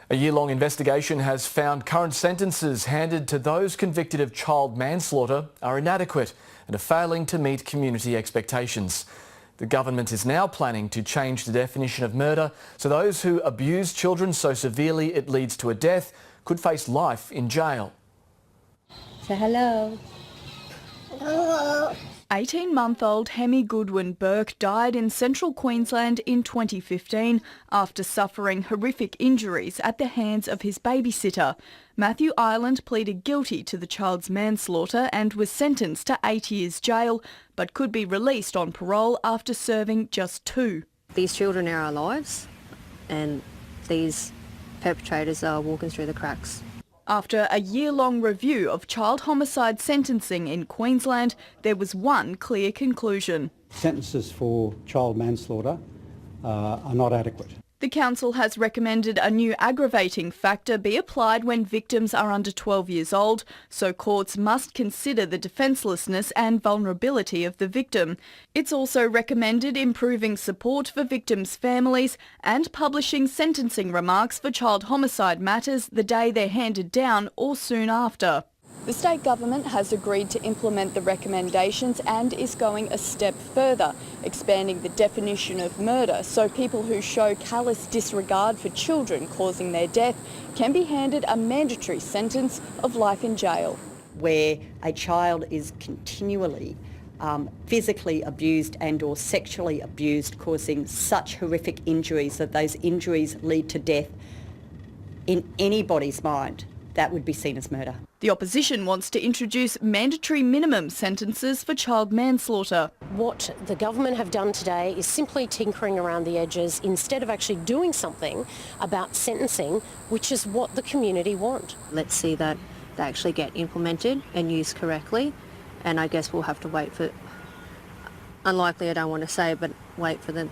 A year-long investigation has found current sentences handed to those convicted of child manslaughter are inadequate and are failing to meet community expectations. The government is now planning to change the definition of murder so those who abuse children so severely it leads to a death could face life in jail. Say hello. Hello. 18-month-old Hemi Goodwin Burke died in central Queensland in 2015 after suffering horrific injuries at the hands of his babysitter. Matthew Ireland pleaded guilty to the child's manslaughter and was sentenced to 8 years jail, but could be released on parole after serving just 2. These children are our lives, and these perpetrators are walking through the cracks. After a year-long review of child homicide sentencing in Queensland, there was one clear conclusion. Sentences for child manslaughter are not adequate. The council has recommended a new aggravating factor be applied when victims are under 12 years old, so courts must consider the defencelessness and vulnerability of the victim. It's also recommended improving support for victims' families and publishing sentencing remarks for child homicide matters the day they're handed down or soon after. The state government has agreed to implement the recommendations and is going a step further, expanding the definition of murder so people who show callous disregard for children causing their death can be handed a mandatory sentence of life in jail. Where a child is continually physically abused and or sexually abused, causing such horrific injuries that those injuries lead to death, in anybody's mind, that would be seen as murder. The opposition wants to introduce mandatory minimum sentences for child manslaughter. What the government have done today is simply tinkering around the edges instead of actually doing something about sentencing, which is what the community want. Let's see that they actually get implemented and used correctly, and I guess we'll have to wait for, unlikely I don't want to say, but wait for the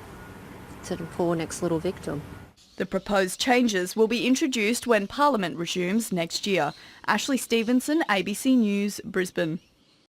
sort of poor next little victim. The proposed changes will be introduced when Parliament resumes next year. Ashley Stevenson, ABC News, Brisbane.